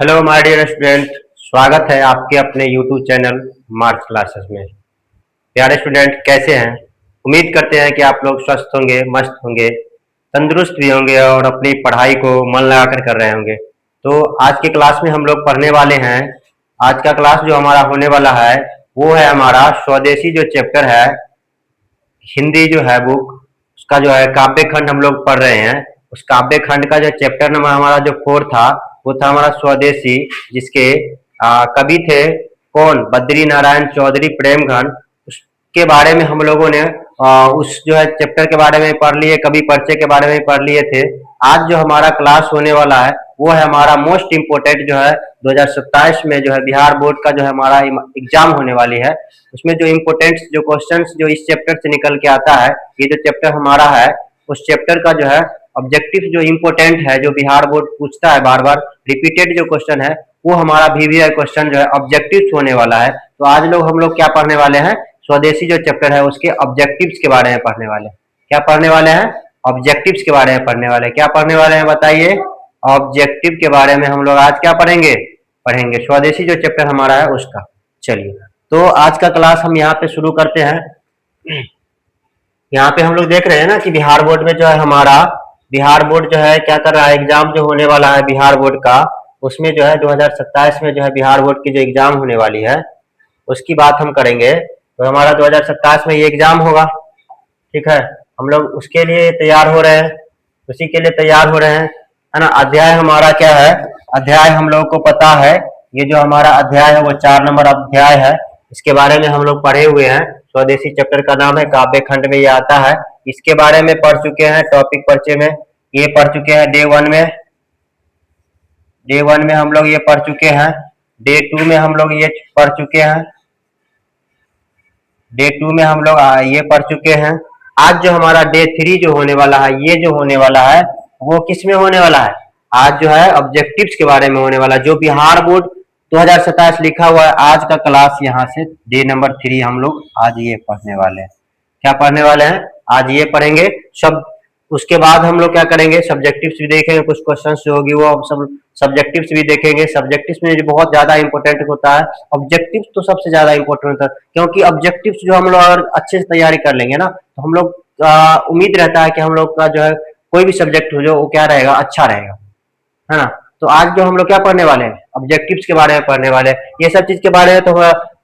Hello my dear student. स्वागत है आपके अपने यूट्यूब चैनल मार्क्स क्लासेस में। प्यारे स्टूडेंट, कैसे हैं? उम्मीद करते हैं कि आप लोग स्वस्थ होंगे, मस्त होंगे, तंदुरुस्त भी होंगे और अपनी पढ़ाई को मन लगाकर कर रहे होंगे। तो आज की क्लास में हम लोग पढ़ने वाले हैं। आज का क्लास जो हमारा होने वाला है वो है हमारा स्वदेशी जो चैप्टर है, हिंदी जो है बुक, उसका जो है काव्य खंड हम लोग पढ़ रहे हैं। उस काव्य खंड का जो चैप्टर नंबर हमारा जो 4 था वो था हमारा स्वदेशी, जिसके कवि थे कौन? बद्री नारायण चौधरी प्रेमघन। उसके बारे में हम लोगों ने उस जो है चैप्टर के बारे में पढ़ लिए, कवि परिचय के बारे में पढ़ लिए थे। आज जो हमारा क्लास होने वाला है वो है हमारा मोस्ट इम्पोर्टेंट जो है 2027 में जो है बिहार बोर्ड का जो है हमारा एग्जाम होने वाली है। उसमें जो इम्पोर्टेंट जो क्वेश्चंस जो इस चैप्टर से निकल के आता है, ये जो चैप्टर हमारा है उस चैप्टर का जो है ऑब्जेक्टिव जो इम्पोर्टेंट है, जो बिहार बोर्ड पूछता है बार बार रिपीटेड जो क्वेश्चन है, वो हमारा VVI क्वेश्चन जो है ऑब्जेक्टिव होने वाला है। तो आज लोग हम लोग क्या पढ़ने वाले हैं? स्वदेशी जो चैप्टर है उसके ऑब्जेक्टिव्स के बारे में पढ़ने वाले हैं। क्या पढ़ने वाले हैं? ऑब्जेक्टिव्स के बारे में पढ़ने वाले हैं। क्या पढ़ने वाले हैं बताइए? ऑब्जेक्टिव के बारे में हम लोग आज क्या पढ़ेंगे? पढ़ेंगे स्वदेशी जो चैप्टर हमारा है उसका। चलिए, तो आज का क्लास हम यहाँ पे शुरू करते हैं। यहाँ पे हम लोग देख रहे हैं ना कि बिहार बोर्ड में जो है हमारा बिहार बोर्ड जो है क्या कर रहा है, एग्जाम जो होने वाला है बिहार बोर्ड का, उसमें जो है 2027 में जो है बिहार बोर्ड की जो एग्जाम होने वाली है उसकी बात हम करेंगे। तो हमारा 2027 में ये एग्जाम होगा, ठीक है। हम लोग उसके लिए तैयार हो रहे हैं, उसी के लिए तैयार हो रहे हैं, है ना। अध्याय हमारा क्या है? अध्याय हम लोगों को पता है, ये जो हमारा अध्याय है वो 4 नंबर अध्याय है। इसके बारे में हम लोग पढ़े हुए हैं। स्वदेशी चैप्टर का नाम है काव्य खंड में ये आता है। इसके बारे में पढ़ चुके हैं, टॉपिक परिचय में ये पढ़ चुके हैं। डे वन में हम लोग ये पढ़ चुके हैं। डे 2 में हम लोग ये पढ़ चुके हैं। डे 2 में हम लोग ये पढ़ चुके हैं। आज जो हमारा डे 3 जो होने वाला है, ये जो होने वाला है वो किस में होने वाला है? आज जो है ऑब्जेक्टिव्स के बारे में होने वाला है, जो बिहार बोर्ड 2027 लिखा हुआ है। आज का क्लास यहाँ से डे नंबर 3 हम लोग आज ये पढ़ने वाले हैं। क्या पढ़ने वाले हैं? आज ये पढ़ेंगे सब। उसके बाद हम लोग क्या करेंगे? सब्जेक्टिव्स भी देखेंगे, कुछ क्वेश्चंस जो होगी वो हम सब सब्जेक्टिव्स भी देखेंगे। सब्जेक्टिव्स में जो बहुत ज्यादा इंपॉर्टेंट होता है, ऑब्जेक्टिव्स तो सबसे ज्यादा इंपॉर्टेंट होता है, क्योंकि ऑब्जेक्टिव्स जो हम लोग अगर अच्छे से तैयारी कर लेंगे ना तो हम लोग उम्मीद रहता है कि हम लोग का जो है कोई भी सब्जेक्ट हो जो वो क्या रहेगा, अच्छा रहेगा, है ना। तो आज जो हम लोग क्या पढ़ने वाले हैं? ऑब्जेक्टिव्स के बारे में पढ़ने वाले हैं। ये सब चीज के बारे में तो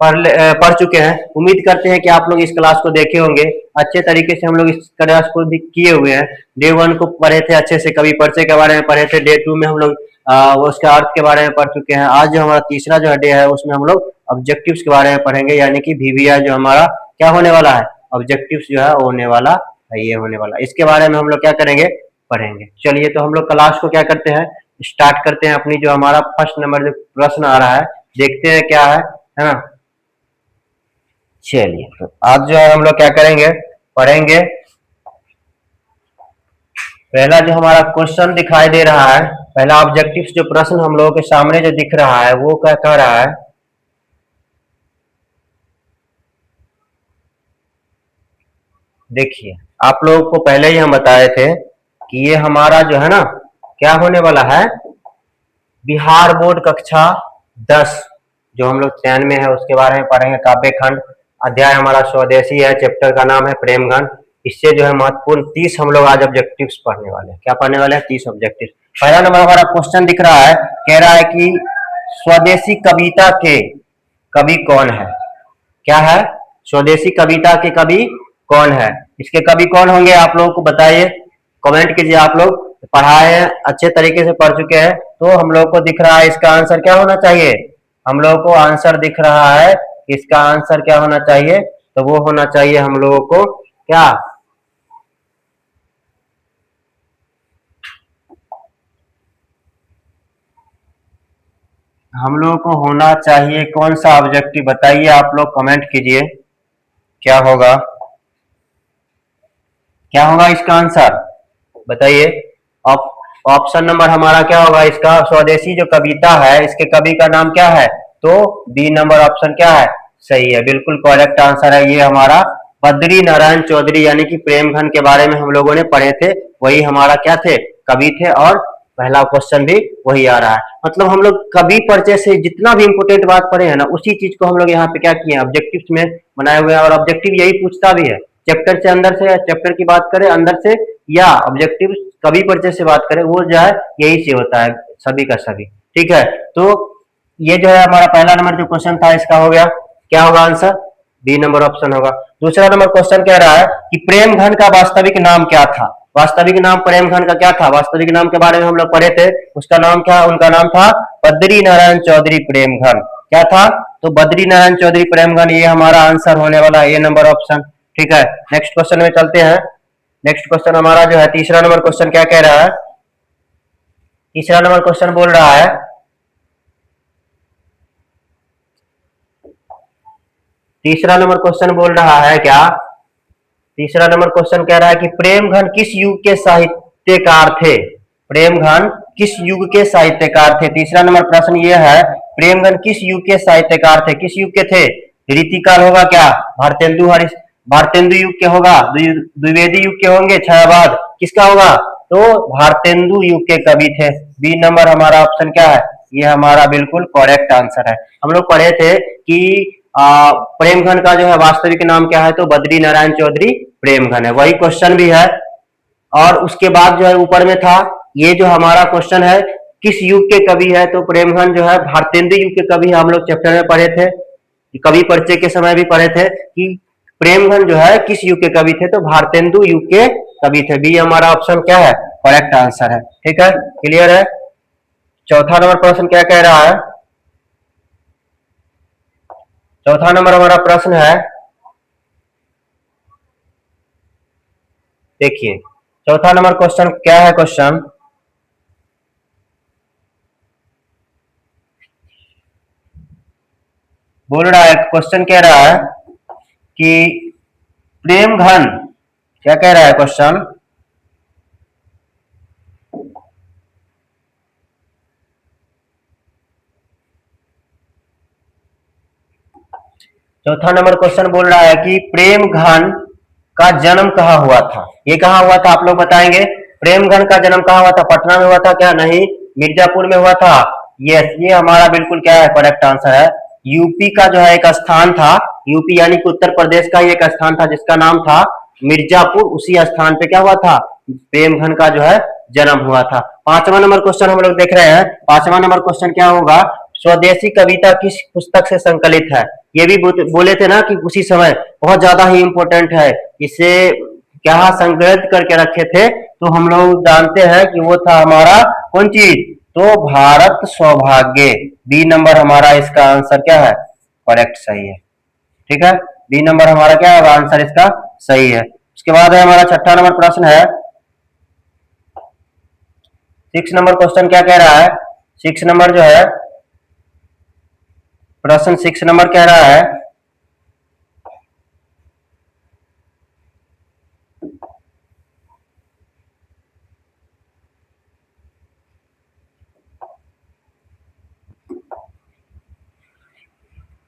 पढ़ चुके हैं। उम्मीद करते हैं कि आप लोग इस क्लास को देखे होंगे अच्छे तरीके से। हम लोग इस क्लास को भी किए हुए हैं। डे 1 को पढ़े थे अच्छे से, कवि परिचय के बारे में पढ़े थे। डे 2 में हम लोग उसके अर्थ के बारे में पढ़ चुके हैं। आज जो हमारा तीसरा जो डे है उसमें हम लोग ऑब्जेक्टिव्स के बारे में पढ़ेंगे, यानी कि VVI जो हमारा क्या होने वाला है, ऑब्जेक्टिव्स जो है वो होने वाला है, ये होने वाला। इसके बारे में हम लोग क्या करेंगे? पढ़ेंगे। चलिए, तो हम लोग क्लास को क्या करते हैं, स्टार्ट करते हैं। अपनी जो हमारा फर्स्ट नंबर जो प्रश्न आ रहा है देखते हैं क्या है ना। चलिए, तो आज जो है हम लोग क्या करेंगे? पढ़ेंगे। पहला जो हमारा क्वेश्चन दिखाई दे रहा है, पहला ऑब्जेक्टिव्स जो प्रश्न हम लोगों के सामने जो दिख रहा है वो क्या कह रहा है? देखिए, आप लोगों को पहले ही हम बताए थे कि ये हमारा जो है ना क्या होने वाला है, बिहार बोर्ड कक्षा 10 जो हम लोग 93 में है उसके बारे में पढ़ेंगे। काव्य खंड, अध्याय हमारा स्वदेशी है, चैप्टर का नाम है प्रेमघन। इससे जो है महत्वपूर्ण 30 हम लोग आज ऑब्जेक्टिव्स पढ़ने वाले हैं। क्या पढ़ने वाले हैं? 30 ऑब्जेक्टिव। पहला नंबर हमारा क्वेश्चन दिख रहा है, कह रहा है कि स्वदेशी कविता के कवि कौन है? क्या है? स्वदेशी कविता के कवि कौन है? इसके कवि कौन होंगे आप लोगों को बताइए, कमेंट कीजिए। आप लोग पढ़ाए हैं, अच्छे तरीके से पढ़ चुके हैं, तो हम लोग को दिख रहा है इसका आंसर क्या होना चाहिए? हम लोगों को आंसर दिख रहा है, इसका आंसर क्या होना चाहिए? तो वो होना चाहिए हम लोगों को क्या? हम लोगों को होना चाहिए कौन सा ऑब्जेक्टिव? बताइए, आप लोग कमेंट कीजिए क्या होगा, क्या होगा इसका आंसर बताइए। ऑप्शन नंबर हमारा क्या होगा इसका? स्वदेशी जो कविता है इसके कवि का नाम क्या है? तो बी नंबर ऑप्शन क्या है? सही है, बिल्कुल करेक्ट आंसर है ये हमारा बद्री नारायण चौधरी, यानी कि प्रेमघन के बारे में हम लोगों ने पढ़े थे, वही हमारा क्या थे? कवि थे और पहला क्वेश्चन भी वही आ रहा है। मतलब हम लोग कभी परिचय से जितना भी इंपोर्टेंट बात पढ़े हैं ना, उसी चीज को हम लोग यहाँ पे क्या किए हैं, ऑब्जेक्टिव्स में बनाए हुए हैं। और ऑब्जेक्टिव यही पूछता भी है, चैप्टर से अंदर से, चैप्टर की बात करें अंदर से, या ऑब्जेक्टिव कभी परिचय से बात करें, वो जो है यही से होता है सभी का सभी। ठीक है, तो ये जो है हमारा पहला नंबर जो क्वेश्चन था इसका हो गया। क्या होगा आंसर? बी नंबर ऑप्शन होगा। दूसरा नंबर क्वेश्चन कह रहा है कि प्रेम घन का वास्तविक नाम क्या था? वास्तविक नाम प्रेम घन का क्या था? वास्तविक नाम के बारे में हम लोग पढ़े थे, उसका नाम क्या? उनका नाम था बद्री नारायण चौधरी प्रेम घन। क्या था? तो बद्री नारायण चौधरी प्रेम घन, ये हमारा आंसर होने वाला है, ए नंबर ऑप्शन। ठीक है, नेक्स्ट क्वेश्चन में चलते हैं। नेक्स्ट क्वेश्चन हमारा जो है तीसरा नंबर क्वेश्चन क्या कह रहा है? तीसरा नंबर क्वेश्चन बोल रहा है, तीसरा नंबर क्वेश्चन बोल रहा है क्या? तीसरा नंबर क्वेश्चन कह रहा है कि प्रेमघन किस युग के साहित्यकार थे? प्रेमघन किस युग के साहित्यकार थे? तीसरा नंबर प्रश्न ये है, प्रेमघन किस युग के साहित्यकार थे? किस युग के थे? रीतिकाल होगा क्या? भारतेंदु हरि, भारतेंदु युग के होगा? द्विवेदी युग के होंगे? छायावाद किसका होगा? तो भारतेंदु युग के कवि थे। बी नंबर हमारा ऑप्शन क्या है? ये हमारा बिल्कुल करेक्ट आंसर है। हम लोग पढ़े थे कि प्रेमघन का जो है वास्तविक नाम क्या है? तो बद्री नारायण चौधरी प्रेमघन है, वही क्वेश्चन भी है। और उसके बाद जो है ऊपर में था, ये जो हमारा क्वेश्चन है किस युग के कवि है? तो प्रेमघन जो है भारतेंदु युग के कवि, हम लोग चैप्टर में पढ़े थे, कवि परिचय के समय भी पढ़े थे कि प्रेमघन जो है किस युग के कवि थे? तो भारतेंदु युग के कवि थे। बी हमारा ऑप्शन क्या है? करेक्ट आंसर है। ठीक है, क्लियर है। चौथा नंबर प्रश्न क्या कह रहा है? चौथा नंबर हमारा प्रश्न है, देखिए चौथा नंबर क्वेश्चन क्या है? क्वेश्चन बोल रहा है, क्वेश्चन कह रहा है कि प्रेम घन, क्या कह रहा है क्वेश्चन? चौथा नंबर क्वेश्चन बोल रहा है कि प्रेम घन का जन्म कहाँ हुआ था? ये कहाँ हुआ था आप लोग बताएंगे? प्रेम घन का जन्म कहाँ हुआ था? पटना में हुआ था क्या? नहीं, मिर्जापुर में हुआ था। यस, ये हमारा बिल्कुल क्या है? करेक्ट आंसर है। यूपी का जो है एक स्थान था, यूपी यानी कि उत्तर प्रदेश का ही एक स्थान था जिसका नाम था मिर्जापुर, उसी स्थान पे क्या हुआ था? प्रेम घन का जो है जन्म हुआ था। पांचवा नंबर क्वेश्चन हम लोग देख रहे हैं। पांचवा नंबर क्वेश्चन क्या होगा? स्वदेशी कविता किस पुस्तक से संकलित है? ये भी बोले थे ना कि उसी समय बहुत ज्यादा ही इंपॉर्टेंट है, इसे क्या संग्रहित करके रखे थे, तो हम लोग जानते हैं कि वो था हमारा कौन चीज? तो भारत सौभाग्य। बी नंबर हमारा इसका आंसर क्या है? करेक्ट, सही है। ठीक है, बी नंबर हमारा क्या है आंसर इसका? सही है। उसके बाद है हमारा छठा नंबर प्रश्न है, सिक्स नंबर क्वेश्चन क्या कह रहा है? सिक्स नंबर जो है प्रश्न, सिक्स नंबर कह रहा है,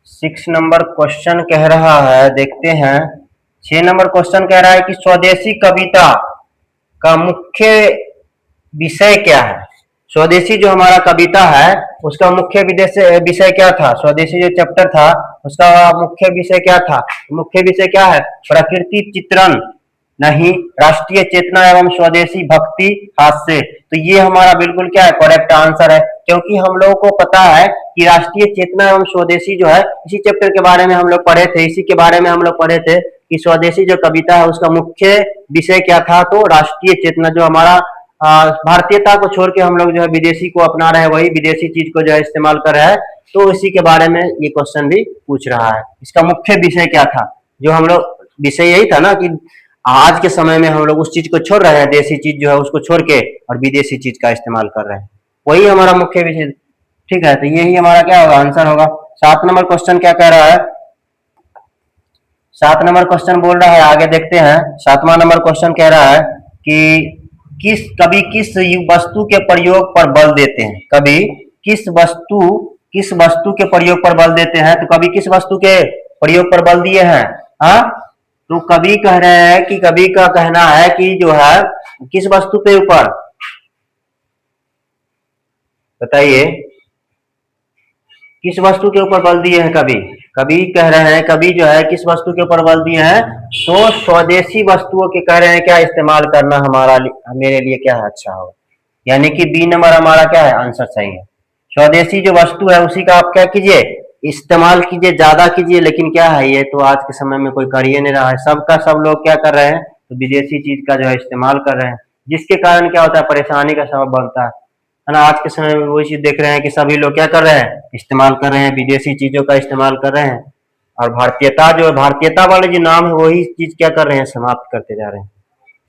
सिक्स नंबर क्वेश्चन कह रहा है, देखते हैं। छह नंबर क्वेश्चन कह रहा है कि स्वदेशी कविता का मुख्य विषय क्या है? स्वदेशी जो हमारा कविता है उसका मुख्य विषय क्या था? स्वदेशी जो चैप्टर था उसका मुख्य विषय क्या था? मुख्य विषय क्या है? प्रकृति चित्रण, नहीं, राष्ट्रीय चेतना एवं स्वदेशी भक्ति, हास्य। तो ये हमारा बिल्कुल क्या है? करेक्ट आंसर है, क्योंकि हम लोगों को पता है कि राष्ट्रीय चेतना एवं स्वदेशी जो है इसी चैप्टर के बारे में हम लोग पढ़े थे, इसी के बारे में हम लोग पढ़े थे कि स्वदेशी जो कविता है उसका मुख्य विषय क्या था? तो राष्ट्रीय चेतना, जो हमारा भारतीयता को छोड़ के हम लोग जो है विदेशी को अपना रहे हैं, वही विदेशी चीज को जो है इस्तेमाल कर रहे हैं, तो इसी के बारे में ये क्वेश्चन भी पूछ रहा है। इसका मुख्य विषय क्या था? जो हम लोग विषय यही था ना कि आज के समय में हम लोग उस चीज को छोड़ रहे हैं, देसी चीज जो है उसको छोड़ के और विदेशी चीज का इस्तेमाल कर रहे हैं, वही हमारा मुख्य विषय। ठीक है, तो यही हमारा क्या होगा? आंसर होगा। सात नंबर क्वेश्चन क्या कह रहा है? सात नंबर क्वेश्चन बोल रहा है, आगे देखते हैं। सातवां नंबर क्वेश्चन कह रहा है कि कवि किस वस्तु के प्रयोग पर बल देते हैं? कवि किस वस्तु के प्रयोग पर बल देते हैं? तो कवि किस वस्तु के प्रयोग पर बल दिए हैं? हाँ, तो कवि कह रहे हैं कि कवि का कहना है कि जो है किस वस्तु के ऊपर? बताइए किस वस्तु के ऊपर बल दिए हैं कभी, कभी कह रहे हैं कभी जो है किस वस्तु के ऊपर बल दिए हैं, तो स्वदेशी वस्तुओं के कह रहे हैं क्या इस्तेमाल करना मेरे लिए क्या है अच्छा होगा, यानी कि बी नंबर हमारा क्या है आंसर सही है। स्वदेशी जो वस्तु है उसी का आप क्या कीजिए इस्तेमाल कीजिए, ज्यादा कीजिए, लेकिन क्या है ये तो आज के समय में कोई कर ही नहीं रहा है, सबका सब लोग क्या कर रहे हैं तो विदेशी चीज का जो है इस्तेमाल कर रहे हैं, जिसके कारण क्या होता है परेशानी का सबब बनता है ना। आज के समय में वही चीज देख रहे हैं कि सभी लोग क्या कर रहे हैं इस्तेमाल कर रहे हैं, विदेशी चीजों का इस्तेमाल कर रहे हैं, और भारतीयता वाले जो नाम है वही चीज क्या कर रहे हैं समाप्त करते जा रहे हैं।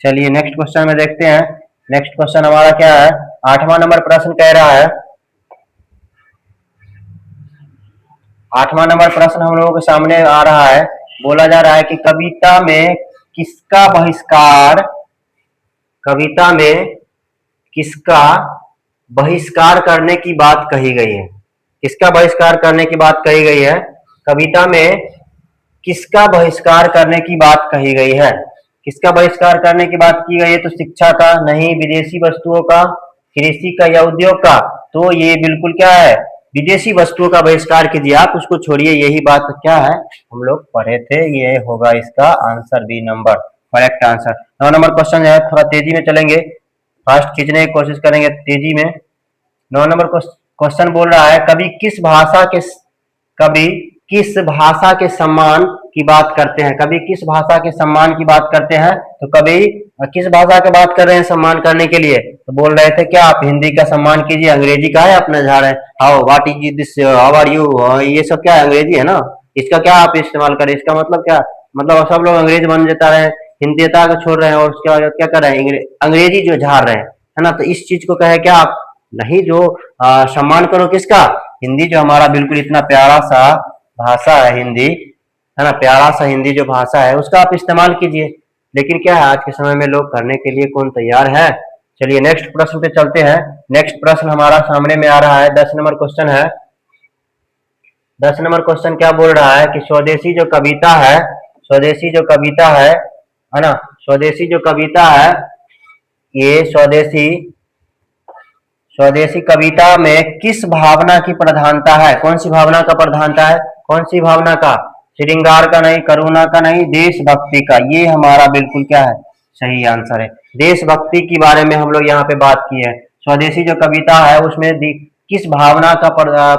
चलिए नेक्स्ट क्वेश्चन में देखते हैं। नेक्स्ट क्वेश्चन हमारा क्या है, 8वां नंबर प्रश्न कह रहा है, 8वां नंबर प्रश्न हम लोगों के सामने आ रहा है, बोला जा रहा है कि किसका बहिष्कार कविता में किसका बहिष्कार करने की बात कही गई है, किसका बहिष्कार करने की बात कही गई है, कविता में किसका बहिष्कार करने की बात कही गई है, किसका बहिष्कार करने की बात की गई है, तो शिक्षा का नहीं, विदेशी वस्तुओं का, कृषि का या उद्योग का, तो ये बिल्कुल क्या है विदेशी वस्तुओं का बहिष्कार कीजिए, आप उसको छोड़िए, यही बात क्या है हम लोग पढ़े थे, ये होगा इसका आंसर बी नंबर करेक्ट आंसर। 9 नंबर क्वेश्चन है, थोड़ा तेजी में चलेंगे, फास्ट खींचने की कोशिश करेंगे तेजी में। 9 नंबर क्वेश्चन बोल रहा है, कभी किस भाषा के सम्मान की बात करते हैं, कभी किस भाषा के सम्मान की बात करते हैं, तो कभी किस भाषा की बात कर रहे हैं सम्मान करने के लिए, तो बोल रहे थे क्या आप हिंदी का सम्मान कीजिए, अंग्रेजी का है अपना झाड़ है, how what is this how are you, ये सब क्या है अंग्रेजी है ना, इसका क्या आप इस्तेमाल करें, इसका मतलब क्या, मतलब सब लोग अंग्रेज बन जाता रहे, हिंदीता को छोड़ रहे हैं और उसके बाद क्या कर रहे हैं अंग्रेजी जो झाड़ रहे हैं, है ना, तो इस चीज को कहे क्या आप नहीं, जो सम्मान करो किसका, हिंदी जो हमारा बिल्कुल इतना प्यारा सा भाषा है हिंदी, है ना, प्यारा सा हिंदी जो भाषा है उसका आप इस्तेमाल कीजिए, लेकिन क्या है आज के समय में लोग करने के लिए कौन तैयार है। चलिए नेक्स्ट प्रश्न पे चलते हैं। नेक्स्ट प्रश्न हमारा सामने में आ रहा है, 10 नंबर क्वेश्चन है। 10 नंबर क्वेश्चन क्या बोल रहा है कि स्वदेशी जो कविता है, स्वदेशी जो कविता है ना, स्वदेशी जो कविता है, ये स्वदेशी स्वदेशी कविता में किस भावना की प्रधानता है, कौन सी भावना का प्रधानता है, कौन सी भावना का, श्रृंगार का नहीं, करुणा का नहीं, देशभक्ति का, ये हमारा बिल्कुल क्या है सही आंसर है, देशभक्ति के बारे में हम लोग यहाँ पे बात की है। स्वदेशी जो कविता है उसमें किस भावना का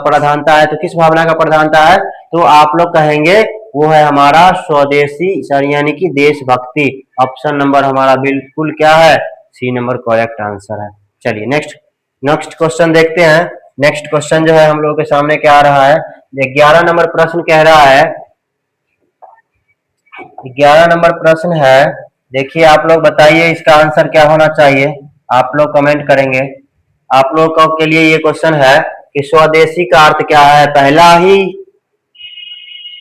प्रधानता है, तो किस भावना का प्रधानता है, तो आप लोग कहेंगे वो है हमारा स्वदेशी यानी कि देशभक्ति, ऑप्शन नंबर हमारा बिल्कुल क्या है सी नंबर करेक्ट आंसर है। चलिए नेक्स्ट नेक्स्ट क्वेश्चन देखते हैं। नेक्स्ट क्वेश्चन जो है हम लोगों के सामने क्या आ रहा है, 11 नंबर प्रश्न कह रहा है, 11 नंबर प्रश्न है, देखिए आप लोग बताइए इसका आंसर क्या होना चाहिए, आप लोग कमेंट करेंगे। आप लोगों के लिए ये क्वेश्चन है कि स्वदेशी का अर्थ क्या है, पहला ही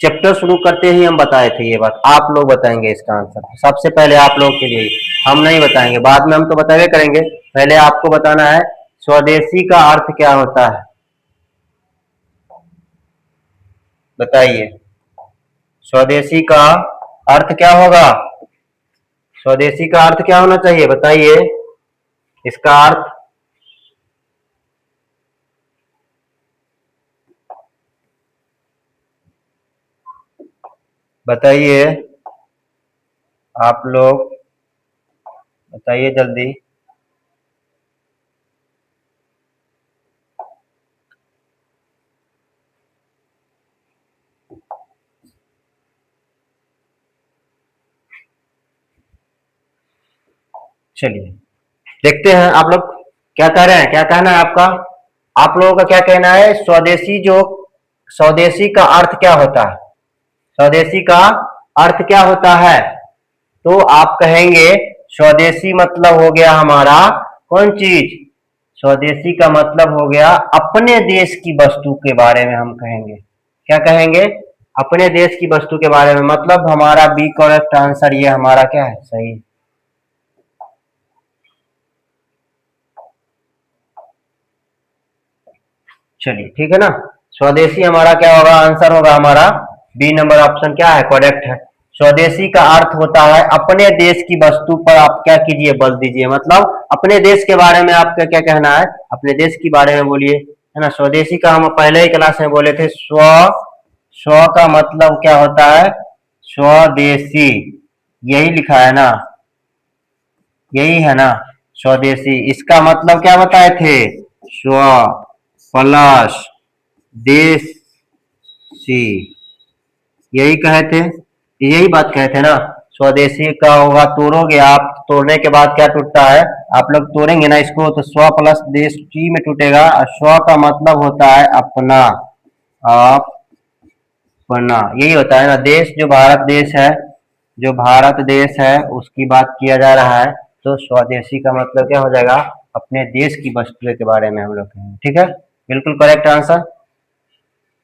चैप्टर शुरू करते ही हम बताए थे ये बात, आप लोग बताएंगे इसका आंसर, सबसे पहले आप लोग के लिए, हम नहीं बताएंगे, बाद में हम तो बतावे करेंगे, पहले आपको बताना है स्वदेशी का अर्थ क्या होता है, बताइए स्वदेशी का अर्थ क्या होगा, स्वदेशी का अर्थ क्या होना चाहिए बताइए, इसका अर्थ बताइए, आप लोग बताइए जल्दी। चलिए देखते हैं आप लोग क्या कह रहे हैं, क्या कहना है आपका, आप लोगों का क्या कहना है, स्वदेशी का अर्थ क्या होता है, स्वदेशी का अर्थ क्या होता है, तो आप कहेंगे स्वदेशी मतलब हो गया हमारा कौन चीज, स्वदेशी का मतलब हो गया अपने देश की वस्तु के बारे में हम कहेंगे, क्या कहेंगे अपने देश की वस्तु के बारे में, मतलब हमारा बी करेक्ट आंसर ये हमारा क्या है सही। चलिए ठीक है ना, स्वदेशी हमारा क्या होगा आंसर होगा हमारा बी नंबर ऑप्शन क्या है करेक्ट है। स्वदेशी का अर्थ होता है अपने देश की वस्तु पर आप क्या कीजिए, बल दीजिए। मतलब अपने देश के बारे में आपका क्या कहना है, अपने देश के बारे में बोलिए, है ना। स्वदेशी का हम पहले ही क्लास में बोले थे, स्व का मतलब क्या होता है, स्वदेशी, यही लिखा है ना, यही है ना स्वदेशी। इसका मतलब क्या बताए थे, स्व प्लस देशी, यही कहे थे, यही बात कहे थे ना। स्वदेशी का होगा, तोड़ोगे आप, तोड़ने के बाद क्या टूटता है, आप लोग तोड़ेंगे ना इसको, तो स्व प्लस देशी में टूटेगा। और स्व का मतलब होता है अपना, अपना, यही होता है ना। देश जो भारत देश है, जो भारत देश है उसकी बात किया जा रहा है, तो स्वदेशी का मतलब क्या हो जाएगा, अपने देश की वस्तुओं के बारे में हम लोग कहेंगे। ठीक है, बिल्कुल करेक्ट आंसर,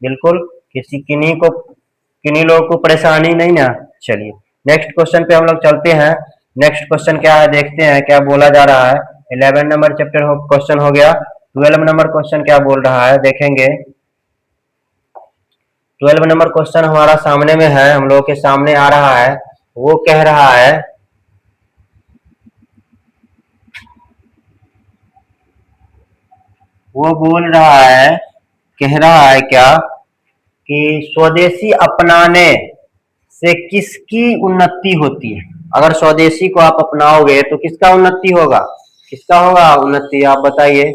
बिल्कुल। किन्हीं लोगों को परेशानी नहीं ना। चलिए नेक्स्ट क्वेश्चन पे हम लोग चलते हैं। नेक्स्ट क्वेश्चन क्या है, देखते हैं क्या बोला जा रहा है। 11 नंबर चैप्टर क्वेश्चन हो गया। 12 नंबर क्वेश्चन क्या बोल रहा है देखेंगे। 12 नंबर क्वेश्चन हमारा सामने में है, हम लोगों के सामने आ रहा है। वो कह रहा है, वो बोल रहा है, कह रहा है क्या कि स्वदेशी अपनाने से किसकी उन्नति होती है। अगर स्वदेशी को आप अपनाओगे तो किसका उन्नति होगा, किसका होगा उन्नति, आप बताइए।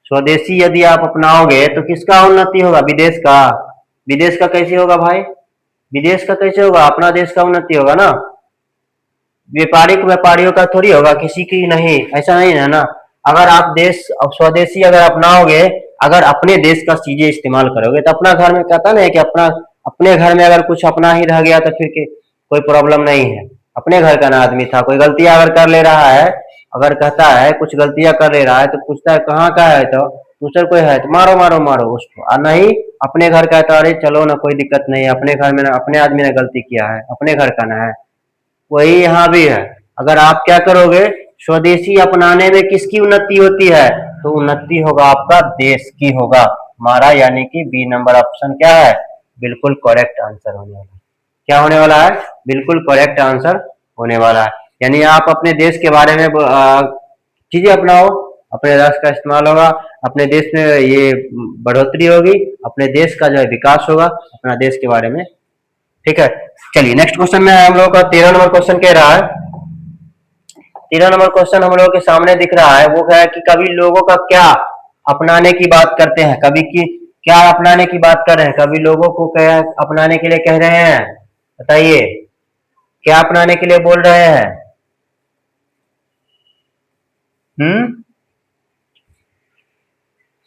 स्वदेशी यदि आप अपनाओगे तो किसका उन्नति होगा, विदेश का। विदेश का कैसे होगा भाई, विदेश का कैसे होगा, अपना देश का उन्नति होगा ना। व्यापारिक व्यापारियों का थोड़ी होगा, किसी की नहीं, ऐसा नहीं है ना। अगर आप देश स्वदेशी अगर अपनाओगे, अगर अपने देश का चीजें इस्तेमाल करोगे, तो अपना घर में कहता नहीं है कि अपना, अपने घर में अगर कुछ अपना ही रह गया तो फिर कोई प्रॉब्लम नहीं है। अपने घर का ना आदमी था, कोई गलतियां अगर कर ले रहा है, अगर कहता है कुछ गलतियां कर ले रहा है, तो पूछता है कहाँ का है, तो दूसरा कोई है तो मारो मारो मारो उसको, और नहीं अपने घर का है तो अरे चलो ना कोई दिक्कत नहीं है, अपने घर में ना, अपने आदमी ने गलती किया है, अपने घर का ना है। वही यहाँ भी है। अगर आप क्या करोगे, स्वदेशी अपनाने में किसकी उन्नति होती है, तो उन्नति होगा आपका देश की होगा हमारा, यानी कि बी नंबर ऑप्शन क्या है, बिल्कुल करेक्ट आंसर होने वाला है। क्या होने वाला है, बिल्कुल करेक्ट आंसर होने वाला है। यानी आप अपने देश के बारे में चीजें अपनाओ, अपने देश का इस्तेमाल होगा, अपने देश में ये बढ़ोतरी होगी, अपने देश का जो है विकास होगा, अपना देश के बारे में। ठीक है, चलिए नेक्स्ट क्वेश्चन में हम लोग का 13 नंबर क्वेश्चन कह रहा है। 13 नंबर क्वेश्चन हम लोग के सामने दिख रहा है, वो है कि कभी लोगों का क्या अपनाने की बात करते हैं, कभी की क्या अपनाने की बात कर रहे हैं, कभी लोगों को क्या अपनाने के लिए कह रहे हैं, बताइए क्या अपनाने के लिए बोल रहे हैं। हम्म,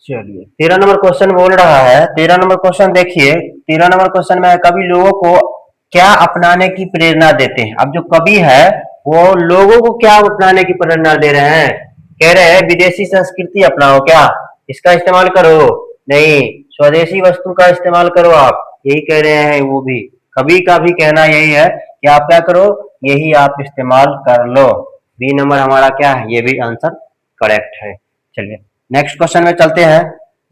चलिए 13 नंबर क्वेश्चन बोल रहा है, 13 नंबर क्वेश्चन देखिए। 13 नंबर क्वेश्चन में कभी लोगों को क्या अपनाने की प्रेरणा देते हैं। अब जो कवि है वो लोगों को क्या अपनाने की प्रेरणा दे रहे हैं, कह रहे हैं विदेशी संस्कृति अपनाओ, क्या इसका इस्तेमाल करो, नहीं स्वदेशी वस्तु का इस्तेमाल करो, आप यही कह रहे हैं। वो भी कवि का भी कहना यही है कि आप क्या करो, यही आप इस्तेमाल कर लो। बी नंबर हमारा क्या है, ये भी आंसर करेक्ट है। चलिए नेक्स्ट क्वेश्चन में चलते हैं।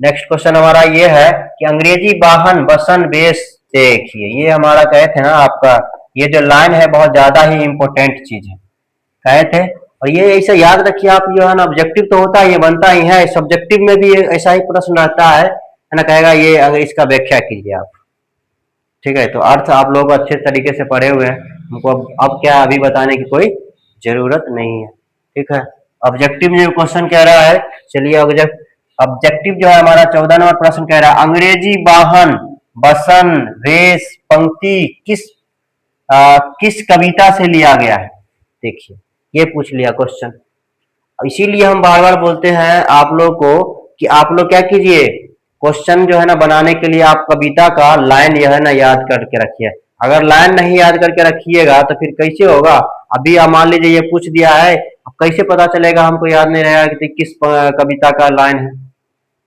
नेक्स्ट क्वेश्चन हमारा ये है कि अंग्रेजी वाहन वसन बेस, देखिए ये हमारा कहे थे ना आपका, ये जो लाइन है बहुत ज्यादा ही इंपॉर्टेंट चीज है, कहे थे। और ये ऐसा याद रखिए आप, जो है ना ऑब्जेक्टिव तो होता ही है, बनता ही है, सब्जेक्टिव में भी ऐसा ही प्रश्न रहता है ना, कहेगा ये अगर इसका व्याख्या कीजिए आप। ठीक है, तो अर्थ आप लोग अच्छे तरीके से पढ़े हुए हैं, हमको अब क्या अभी बताने की कोई जरूरत नहीं है। ठीक है, ऑब्जेक्टिव जो क्वेश्चन कह रहा है, चलिए ऑब्जेक्टिव जो है हमारा 14 नंबर प्रश्न कह रहा है, अंग्रेजी वाहन वसन वेश पंक्ति किस कविता से लिया गया है। देखिए ये पूछ लिया क्वेश्चन, इसीलिए हम बार बार बोलते हैं आप लोग को कि आप लोग क्या कीजिए, क्वेश्चन जो है ना बनाने के लिए आप कविता का लाइन यह है ना याद करके रखिए। अगर लाइन नहीं याद करके रखिएगा तो फिर कैसे होगा। अभी आप मान लीजिए ये पूछ दिया है, अब कैसे पता चलेगा, हमको याद नहीं रहेगा कि किस कविता का लाइन है।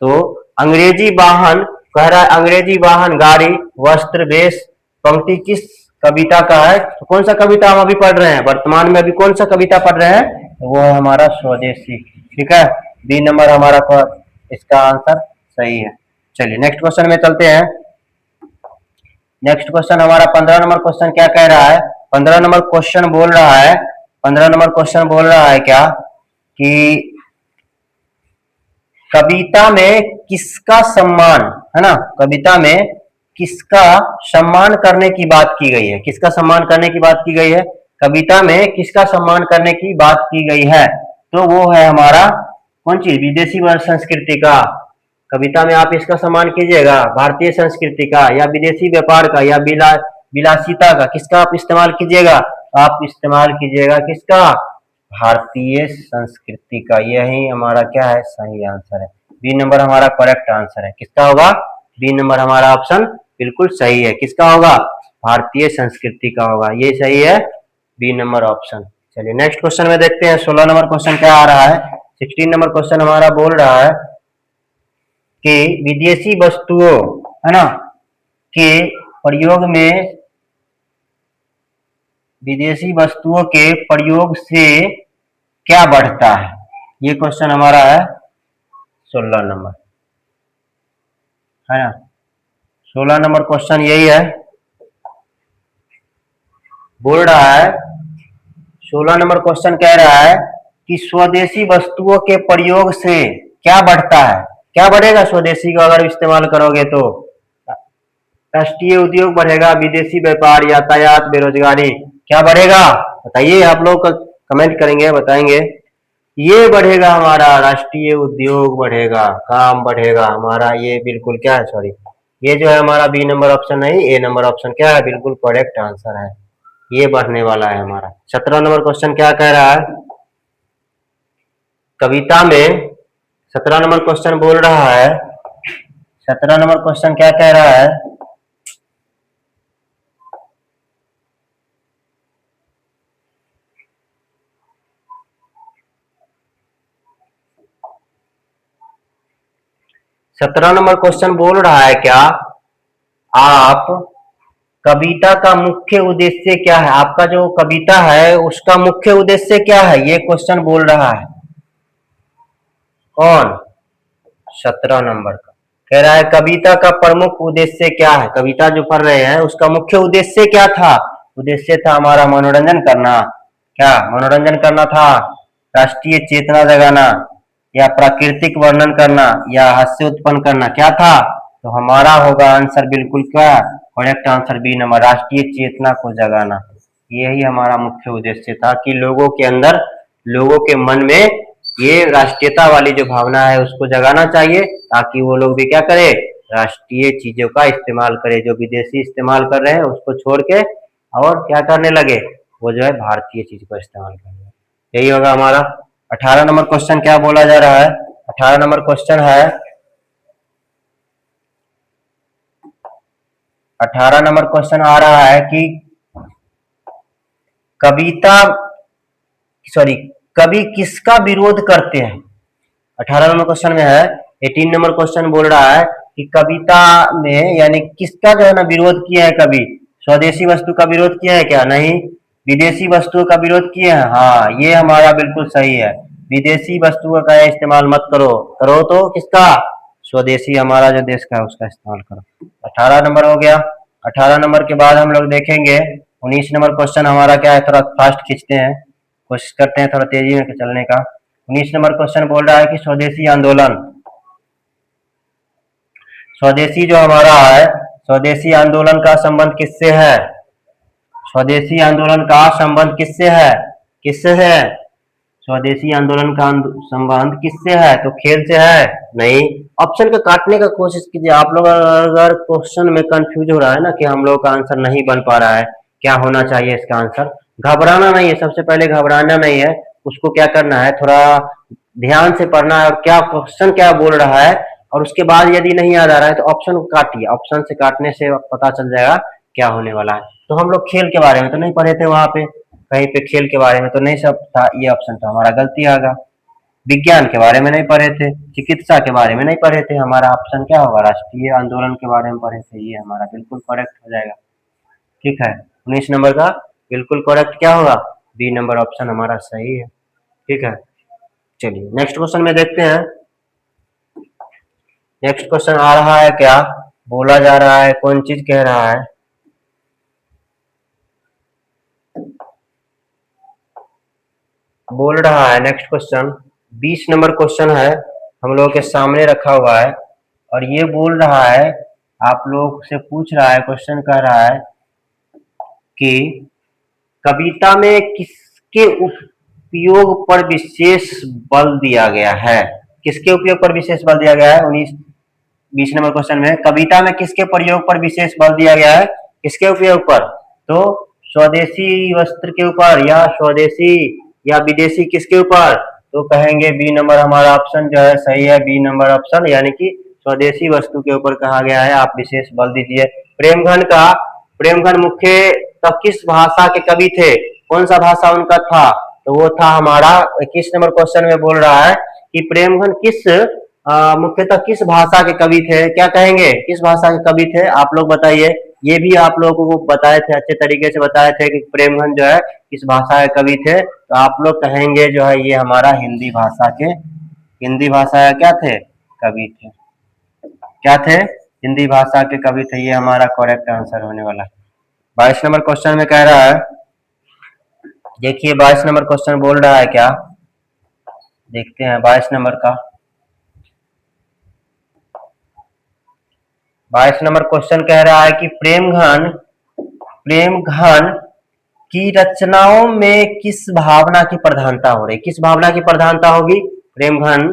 तो अंग्रेजी वाहन कह रहा है, अंग्रेजी वाहन गाड़ी वस्त्र वेश पंक्ति किस कविता का है, तो कौन सा कविता हम अभी पढ़ रहे हैं, वर्तमान में अभी कौन सा कविता पढ़ रहे हैं, तो वो है हमारा स्वदेशी। ठीक है, बी नंबर हमारा इसका आंसर सही है। चलिए नेक्स्ट क्वेश्चन में चलते हैं। नेक्स्ट क्वेश्चन हमारा 15 नंबर क्वेश्चन क्या कह रहा है? 15 नंबर क्वेश्चन बोल रहा है, 15 नंबर क्वेश्चन बोल रहा है क्या कि कविता में किसका सम्मान, है ना, कविता में किसका सम्मान करने की बात की गई है? किसका सम्मान करने की बात की गई है? कविता में किसका सम्मान करने की बात की गई है? तो वो है हमारा कौन चीज? विदेशी संस्कृति का। कविता में आप इसका सम्मान कीजिएगा, भारतीय संस्कृति का या विदेशी व्यापार का या विलासिता का, किसका आप इस्तेमाल कीजिएगा? आप इस्तेमाल कीजिएगा किसका? भारतीय संस्कृति का। यही हमारा क्या है? सही आंसर है। बी नंबर हमारा करेक्ट आंसर है। किसका होगा? बी नंबर हमारा ऑप्शन बिल्कुल सही है। किसका होगा? भारतीय संस्कृति का होगा। ये सही है, बी नंबर ऑप्शन। चलिए नेक्स्ट क्वेश्चन में देखते हैं 16 नंबर क्वेश्चन क्या आ रहा है। 16 नंबर क्वेश्चन हमारा बोल रहा है कि विदेशी वस्तुओं, है ना, के प्रयोग में, विदेशी वस्तुओं के प्रयोग से क्या बढ़ता है? ये क्वेश्चन हमारा है 16 नंबर, है ना। 16 नंबर क्वेश्चन यही है, बोल रहा है 16 नंबर क्वेश्चन कह रहा है कि स्वदेशी वस्तुओं के प्रयोग से क्या बढ़ता है? क्या बढ़ेगा स्वदेशी का अगर इस्तेमाल करोगे तो? राष्ट्रीय उद्योग बढ़ेगा, विदेशी व्यापार, यातायात, बेरोजगारी, क्या बढ़ेगा? बताइए, आप लोग कमेंट करेंगे, बताएंगे। ये बढ़ेगा हमारा, राष्ट्रीय उद्योग बढ़ेगा, काम बढ़ेगा हमारा। ये बिल्कुल क्या है, सॉरी, ये जो है हमारा बी नंबर ऑप्शन नहीं, ए नंबर ऑप्शन क्या है, बिल्कुल करेक्ट आंसर है। ये बढ़ने वाला है हमारा। 17 नंबर क्वेश्चन क्या कह रहा है? कविता में 17 नंबर क्वेश्चन बोल रहा है, 17 नंबर क्वेश्चन क्या कह रहा है? सत्रह नंबर क्वेश्चन बोल रहा है क्या, आप कविता का मुख्य उद्देश्य क्या है? आपका जो कविता है उसका मुख्य उद्देश्य क्या है? ये क्वेश्चन बोल रहा है। कौन? 17 नंबर का कह रहा है कविता का प्रमुख उद्देश्य क्या है? कविता जो पढ़ रहे हैं उसका मुख्य उद्देश्य क्या था? उद्देश्य था हमारा मनोरंजन करना। क्या मनोरंजन करना था? राष्ट्रीय चेतना जगाना, या प्राकृतिक वर्णन करना, या हास्य उत्पन्न करना, क्या था? तो हमारा होगा आंसर बिल्कुल क्या, करेक्ट आंसर बी नंबर, राष्ट्रीय चेतना को जगाना। यही हमारा मुख्य उद्देश्य था कि लोगों के अंदर, लोगों के मन में ये राष्ट्रीयता वाली जो भावना है उसको जगाना चाहिए, ताकि वो लोग भी क्या करे, राष्ट्रीय चीजों का इस्तेमाल करे। जो विदेशी इस्तेमाल कर रहे हैं उसको छोड़ के और क्या करने लगे, वो जो है भारतीय चीज को इस्तेमाल कर। यही होगा हमारा। 18 नंबर क्वेश्चन क्या बोला जा रहा है? 18 नंबर क्वेश्चन है, 18 नंबर क्वेश्चन आ रहा है कि कविता, सॉरी, कवि किसका विरोध करते हैं? 18 नंबर क्वेश्चन में है, 18 नंबर क्वेश्चन बोल रहा है कि कविता में यानी किसका जो है ना विरोध किया है कवि? स्वदेशी वस्तु का विरोध किया है क्या? नहीं। विदेशी वस्तुओं का विरोध किए हैं? हाँ, ये हमारा बिल्कुल सही है। विदेशी वस्तुओं का इस्तेमाल मत करो, करो तो किसका? स्वदेशी, हमारा जो देश का है उसका इस्तेमाल करो। 18 नंबर हो गया। 18 नंबर के बाद हम लोग देखेंगे 19 नंबर क्वेश्चन हमारा क्या है, थोड़ा फास्ट खींचते हैं, कोशिश करते हैं थोड़ा तेजी में चलने का। 19 नंबर क्वेश्चन बोल रहा है कि स्वदेशी आंदोलन, स्वदेशी जो हमारा है, स्वदेशी आंदोलन का संबंध किससे है? स्वदेशी आंदोलन का संबंध किससे है? किससे है? स्वदेशी आंदोलन का संबंध किससे है? तो खेल से है? नहीं। ऑप्शन को काटने का कोशिश कीजिए। आप लोग अगर क्वेश्चन में कंफ्यूज हो रहा है ना कि हम लोग का आंसर नहीं बन पा रहा है, क्या होना चाहिए इसका आंसर, घबराना नहीं है। सबसे पहले घबराना नहीं है, उसको क्या करना है, थोड़ा ध्यान से पढ़ना है और क्या क्वेश्चन क्या बोल रहा है, और उसके बाद यदि नहीं याद आ रहा है तो ऑप्शन को काटिए। ऑप्शन से काटने से पता चल जाएगा क्या होने वाला है। तो हम लोग खेल के बारे में तो नहीं पढ़े थे वहां पे, कहीं पे खेल के बारे में तो नहीं सब था। ये ऑप्शन तो हमारा गलती आ गया। विज्ञान के बारे में नहीं पढ़े थे, चिकित्सा के बारे में नहीं पढ़े थे, हमारा ऑप्शन क्या होगा, राष्ट्रीय आंदोलन के बारे में पढ़े थे। ये हमारा बिल्कुल करेक्ट हो जाएगा। ठीक है, 19 नंबर का बिल्कुल करेक्ट क्या होगा, बी नंबर ऑप्शन हमारा सही है। ठीक है, चलिए नेक्स्ट क्वेश्चन में देखते हैं। नेक्स्ट क्वेश्चन आ रहा है क्या, बोला जा रहा है, कौन चीज कह रहा है बोल रहा है नेक्स्ट क्वेश्चन, 20 नंबर क्वेश्चन है, हम लोगों के सामने रखा हुआ है और ये बोल रहा है, आप लोग से पूछ रहा है, क्वेश्चन कह रहा है कि कविता में किसके उपयोग पर विशेष बल दिया गया है? किसके उपयोग पर विशेष बल दिया गया है? 19-20 नंबर क्वेश्चन में कविता में किसके प्रयोग पर विशेष बल दिया गया है? किसके उपयोग पर? तो स्वदेशी वस्त्र के ऊपर या स्वदेशी या विदेशी, किसके ऊपर? तो कहेंगे बी नंबर हमारा ऑप्शन जो है सही है, बी नंबर ऑप्शन, यानी कि स्वदेशी वस्तु के ऊपर कहा गया है। आप विशेष बल दीजिए। प्रेमघन मुख्य तब किस भाषा के कवि थे? कौन सा भाषा उनका था? तो वो था हमारा 21 नंबर क्वेश्चन में बोल रहा है कि प्रेमघन मुख्यतः किस भाषा के कवि थे? क्या कहेंगे, किस भाषा के कवि थे? आप लोग बताइए। ये भी आप लोगों को बताए थे, अच्छे तरीके से बताए थे कि प्रेमघन जो है किस भाषा के कवि थे। तो आप लोग कहेंगे जो है ये हमारा हिंदी भाषा के क्या थे? कवि थे। क्या थे? हिंदी भाषा के कवि थे। ये हमारा करेक्ट आंसर होने वाला है। 22 नंबर क्वेश्चन में कह रहा है, देखिए 22 नंबर क्वेश्चन बोल रहा है क्या, देखते हैं 22 नंबर का। 22 नंबर क्वेश्चन कह रहा है कि प्रेमघन की रचनाओं में किस भावना की प्रधानता हो रही? किस भावना की प्रधानता होगी? प्रेमघन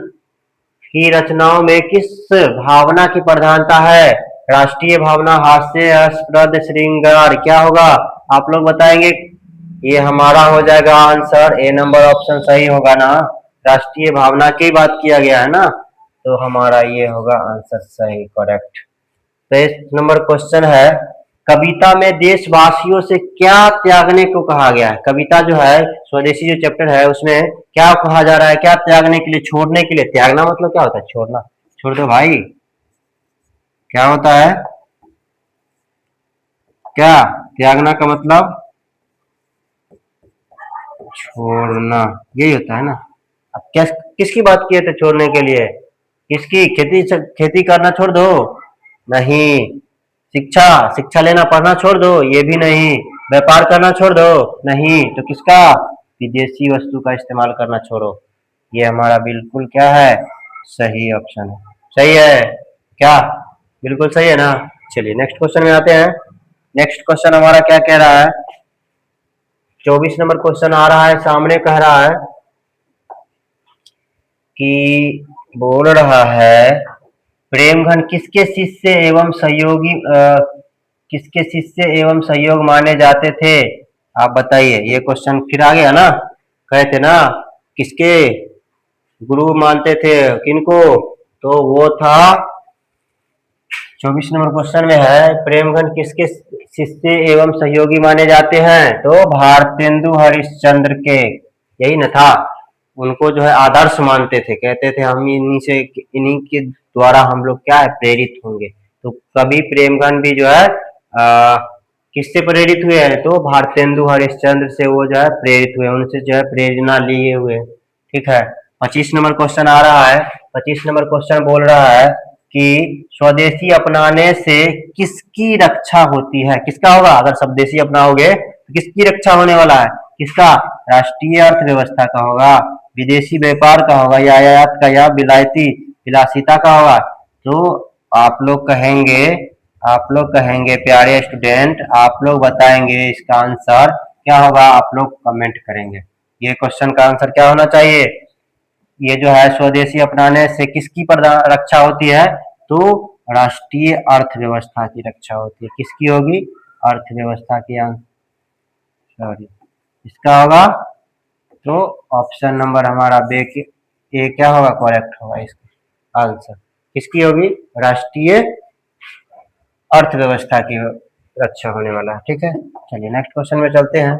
की रचनाओं में किस भावना की प्रधानता है? राष्ट्रीय भावना, हास्य, रसप्रद, श्रृंगार, क्या होगा? आप लोग बताएंगे। ये हमारा हो जाएगा आंसर, ए नंबर ऑप्शन सही होगा ना। राष्ट्रीय भावना की बात किया गया है ना, तो हमारा ये होगा आंसर सही, करेक्ट। 23 नंबर क्वेश्चन है, कविता में देशवासियों से क्या त्यागने को कहा गया है? कविता जो है, स्वदेशी जो चैप्टर है उसमें क्या कहा जा रहा है? क्या त्यागने के लिए, छोड़ने के लिए? त्यागना मतलब क्या होता है? छोड़ना। छोड़ दो भाई, क्या होता है? क्या त्यागना का मतलब? छोड़ना, यही होता है ना। अब क्या, किसकी बात किए थे छोड़ने के लिए? किसकी? खेती करना छोड़ दो, नहीं। शिक्षा शिक्षा लेना, पढ़ना छोड़ दो, ये भी नहीं। व्यापार करना छोड़ दो, नहीं। तो किसका? विदेशी वस्तु का इस्तेमाल करना छोड़ो। ये हमारा बिल्कुल क्या है? सही ऑप्शन है। सही है क्या? बिल्कुल सही है ना। चलिए नेक्स्ट क्वेश्चन में आते हैं। नेक्स्ट क्वेश्चन हमारा क्या कह रहा है? 24 नंबर क्वेश्चन आ रहा है सामने, कह रहा है कि बोल रहा है, प्रेमघन किसके शिष्य एवं सहयोग माने जाते थे? आप बताइए। ये क्वेश्चन फिर आ गया ना, कहे थे ना किसके गुरु मानते थे, किनको? तो वो था 24 नंबर क्वेश्चन में है, प्रेमघन किसके शिष्य एवं सहयोगी माने जाते हैं? तो भारतेंदु हरिश्चंद्र के, यही न था। उनको जो है आदर्श मानते थे, कहते थे हम इन्हीं के द्वारा हम लोग क्या है, प्रेरित होंगे। तो कवि प्रेमघन भी जो है किससे प्रेरित हुए हैं? तो भारतेंदु हरिश्चंद्र से वो जो है प्रेरित हुए, उनसे जो है प्रेरणा लिए हुए। ठीक है। 25 नंबर क्वेश्चन आ रहा है। 25 नंबर क्वेश्चन बोल रहा है कि स्वदेशी अपनाने से किसकी रक्षा होती है? किसका होगा? अगर स्वदेशी अपनाओगे तो किसकी रक्षा होने वाला है? किसका? राष्ट्रीय अर्थव्यवस्था का होगा, विदेशी व्यापार का होगा, या आयात का, या विलायती विलासिता का होगा? तो आप लोग कहेंगे आप लोग कहेंगे प्यारे स्टूडेंट, आप लोग बताएंगे इसका आंसर क्या होगा? आप लोग कमेंट करेंगे। ये क्वेश्चन का आंसर क्या होना चाहिए? ये जो है स्वदेशी अपनाने से किसकी रक्षा होती है? तो राष्ट्रीय अर्थव्यवस्था की रक्षा होती है। किसकी होगी? अर्थव्यवस्था की आंसर, सॉरी, इसका होगा। तो ऑप्शन नंबर हमारा बे के ए क्या होगा? करेक्ट होगा इसका आंसर। किसकी होगी? राष्ट्रीय अर्थव्यवस्था की रक्षा होने वाला है। ठीक है। चलिए नेक्स्ट क्वेश्चन में चलते हैं।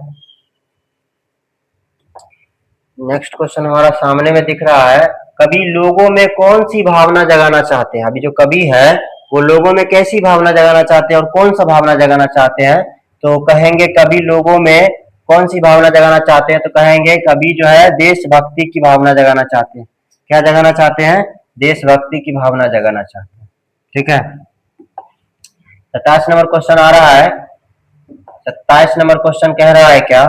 नेक्स्ट क्वेश्चन हमारा सामने में दिख रहा है, कवि लोगों में कौन सी भावना जगाना चाहते हैं? अभी जो कवि है वो लोगों में कैसी भावना जगाना चाहते हैं और कौन सा भावना जगाना चाहते हैं? तो कहेंगे कवि लोगों में कौन सी भावना जगाना चाहते हैं? तो कहेंगे कवि जो है देशभक्ति की भावना जगाना चाहते हैं। क्या जगाना चाहते हैं? देशभक्ति की भावना जगाना चाहते हैं। ठीक है। 27 नंबर क्वेश्चन आ रहा है। 27 नंबर क्वेश्चन कह रहा है क्या,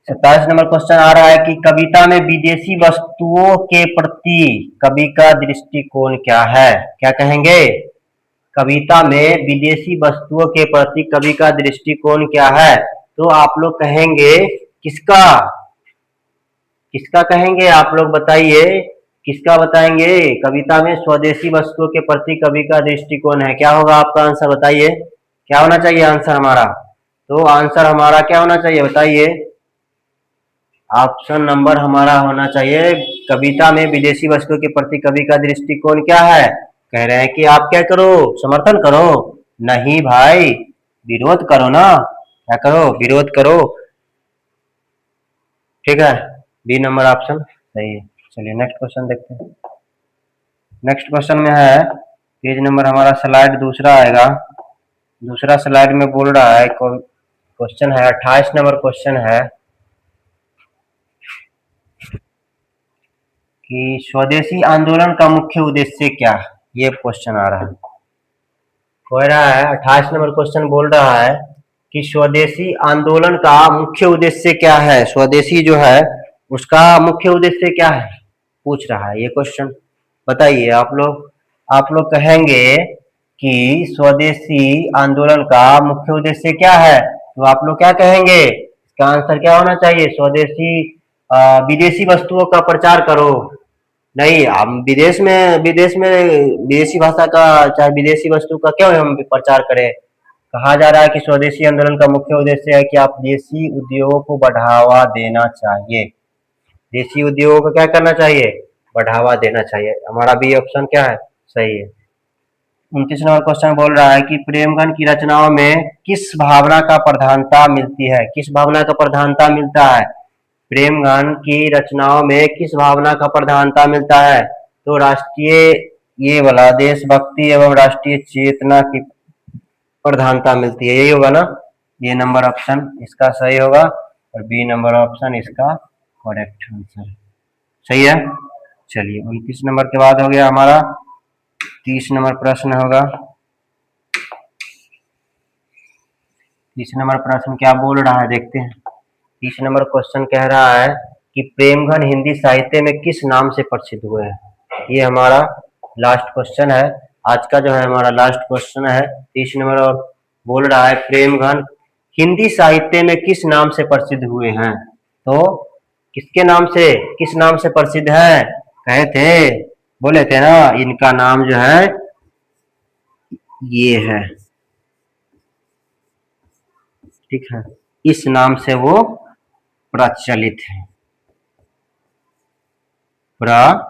27 नंबर क्वेश्चन आ रहा है कि कविता में विदेशी वस्तुओं के प्रति कवि का दृष्टिकोण क्या है। क्या कहेंगे? कविता में विदेशी वस्तुओं के प्रति कवि का दृष्टिकोण क्या है? तो आप लोग कहेंगे किसका? किसका कहेंगे आप लोग बताइए? किसका बताएंगे? कविता में स्वदेशी वस्तुओं के प्रति कवि का दृष्टिकोण है। क्या होगा आपका आंसर बताइए? क्या होना चाहिए आंसर हमारा? तो आंसर हमारा क्या होना चाहिए बताइए? ऑप्शन नंबर हमारा होना चाहिए कविता में विदेशी वस्तुओं के प्रति कवि का दृष्टिकोण क्या है। कह रहे हैं कि आप क्या करो, समर्थन करो? नहीं भाई, विरोध करो ना। क्या करो? विरोध करो। ठीक है, बी नंबर ऑप्शन सही है। चलिए नेक्स्ट क्वेश्चन देखते हैं। नेक्स्ट क्वेश्चन में है पेज नंबर हमारा स्लाइड दूसरा आएगा। दूसरा स्लाइड में बोल रहा है क्वेश्चन है 28 नंबर क्वेश्चन है कि स्वदेशी आंदोलन का मुख्य उद्देश्य क्या? ये क्वेश्चन आ रहा है। कह रहा है 28 नंबर क्वेश्चन बोल रहा है कि स्वदेशी आंदोलन का मुख्य उद्देश्य क्या है। स्वदेशी जो है उसका मुख्य उद्देश्य क्या है पूछ रहा है ये क्वेश्चन। बताइए आप लोग कहेंगे कि स्वदेशी आंदोलन का मुख्य उद्देश्य क्या है, तो आप लोग क्या कहेंगे? इसका आंसर क्या होना चाहिए? स्वदेशी विदेशी वस्तुओं का प्रचार करो। नहीं, हम विदेश में विदेशी भाषा का चाहे विदेशी वस्तु का क्यों हम प्रचार करें? कहा जा रहा है कि स्वदेशी आंदोलन का मुख्य उद्देश्य है कि आप देशी उद्योगों को बढ़ावा देना चाहिए। देशी उद्योगों को क्या करना चाहिए? बढ़ावा देना चाहिए। हमारा बी ऑप्शन क्या है? सही है। 29 नंबर क्वेश्चन बोल रहा है कि प्रेमगन की रचनाओं में किस भावना का प्रधानता मिलती है? किस भावना का प्रधानता मिलता है? प्रेमगन की रचनाओं में किस भावना का प्रधानता मिलता है? तो राष्ट्रीय, ये वाला देशभक्ति एवं राष्ट्रीय चेतना की प्रधानता मिलती है। यही होगा ना? ये नंबर ऑप्शन इसका सही होगा और बी नंबर ऑप्शन इसका करेक्ट आंसर सही है। चलिए 29 नंबर के बाद हो गया हमारा 30 नंबर प्रश्न होगा। 30 नंबर प्रश्न क्या बोल रहा है देखते हैं। 30 नंबर क्वेश्चन कह रहा है कि प्रेमगन हिंदी साहित्य में किस नाम से प्रसिद्ध हुए हैं। ये हमारा लास्ट क्वेश्चन है, आज का जो है हमारा लास्ट क्वेश्चन है 30 नंबर। और बोल रहा है प्रेमगन हिंदी साहित्य में किस नाम से प्रसिद्ध हुए हैं। तो किसके नाम से, किस नाम से प्रसिद्ध है? कहे थे, बोले थे ना, इनका नाम जो है ये है, ठीक है, इस नाम से वो प्रचलित है। प्रचलित,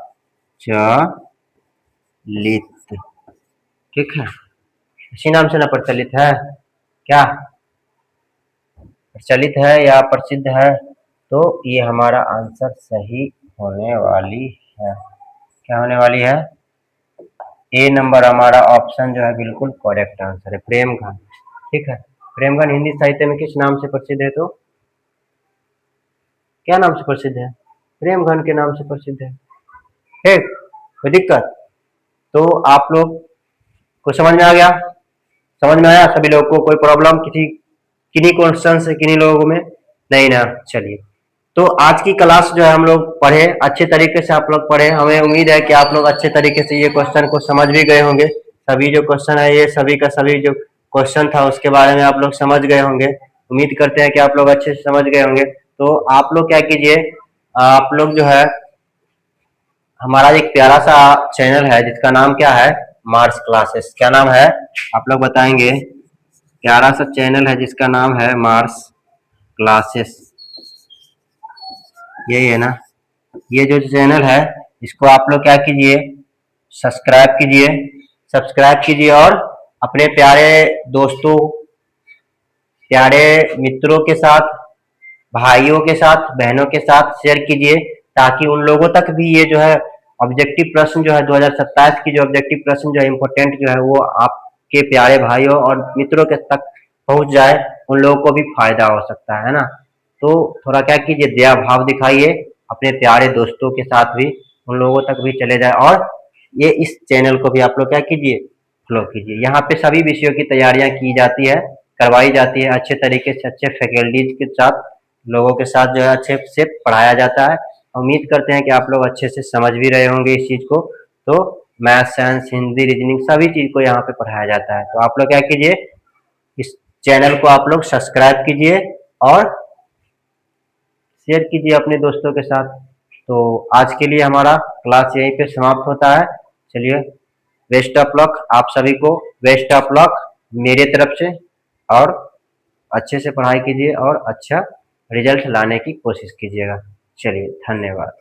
ठीक है, इसी नाम से ना प्रचलित है। क्या प्रचलित है या प्रसिद्ध है? तो ये हमारा आंसर सही होने वाली है। क्या होने वाली है? ए नंबर हमारा ऑप्शन जो है बिल्कुल करेक्ट आंसर है, प्रेमगन। ठीक है, प्रेमगन हिंदी साहित्य में किस नाम से प्रसिद्ध है? तो क्या नाम से प्रसिद्ध है? प्रेमगन के नाम से प्रसिद्ध है। ठीक, कोई दिक्कत? तो आप लोग को समझ में आ गया? समझ में आया सभी लोगों को? कोई प्रॉब्लम किसी किन्हीं क्वेश्चन से किन्हीं लोगों में नहीं ना? चलिए, तो आज की क्लास जो है हम लोग पढ़े, अच्छे तरीके से आप लोग पढ़े। हमें उम्मीद है कि आप लोग अच्छे तरीके से ये क्वेश्चन को समझ भी गए होंगे। सभी जो क्वेश्चन है ये सभी का सभी जो क्वेश्चन था उसके बारे में आप लोग समझ गए होंगे। उम्मीद करते हैं कि आप लोग अच्छे से समझ गए होंगे। तो आप लोग क्या कीजिए, आप लोग जो है हमारा एक प्यारा सा चैनल है जिसका नाम क्या है, मार्स क्लासेस। क्या नाम है आप लोग बताएंगे? प्यारा सा चैनल है जिसका नाम है मार्स क्लासेस, यही है ना? ये जो चैनल है इसको आप लोग क्या कीजिए, सब्सक्राइब कीजिए। सब्सक्राइब कीजिए और अपने प्यारे दोस्तों, प्यारे मित्रों के साथ, भाइयों के साथ, बहनों के साथ शेयर कीजिए, ताकि उन लोगों तक भी ये जो है ऑब्जेक्टिव प्रश्न जो है 2027 की जो ऑब्जेक्टिव प्रश्न जो है इम्पोर्टेंट जो है वो आपके प्यारे भाइयों और मित्रों के तक पहुंच जाए। उन लोगों को भी फायदा हो सकता है ना? तो थोड़ा क्या कीजिए, दया भाव दिखाइए, अपने प्यारे दोस्तों के साथ भी उन लोगों तक भी चले जाए। और ये इस चैनल को भी आप लोग क्या कीजिए, फॉलो कीजिए। यहाँ पे सभी विषयों की तैयारियां की जाती है, करवाई जाती है अच्छे तरीके से, अच्छे फैकल्टीज के साथ। लोगों के साथ जो है अच्छे से पढ़ाया जाता है। उम्मीद करते हैं कि आप लोग अच्छे से समझ भी रहे होंगे इस चीज़ को। तो मैथ, साइंस, हिंदी, रीजनिंग सभी चीज़ को यहाँ पे पढ़ाया जाता है। तो आप लोग क्या कीजिए, इस चैनल को आप लोग सब्सक्राइब कीजिए और शेयर कीजिए अपने दोस्तों के साथ। तो आज के लिए हमारा क्लास यहीं पे समाप्त होता है। चलिए, बेस्ट ऑफ लक आप सभी को, बेस्ट ऑफ लक मेरे तरफ से। और अच्छे से पढ़ाई कीजिए और अच्छा रिजल्ट लाने की कोशिश कीजिएगा। चलिए, धन्यवाद।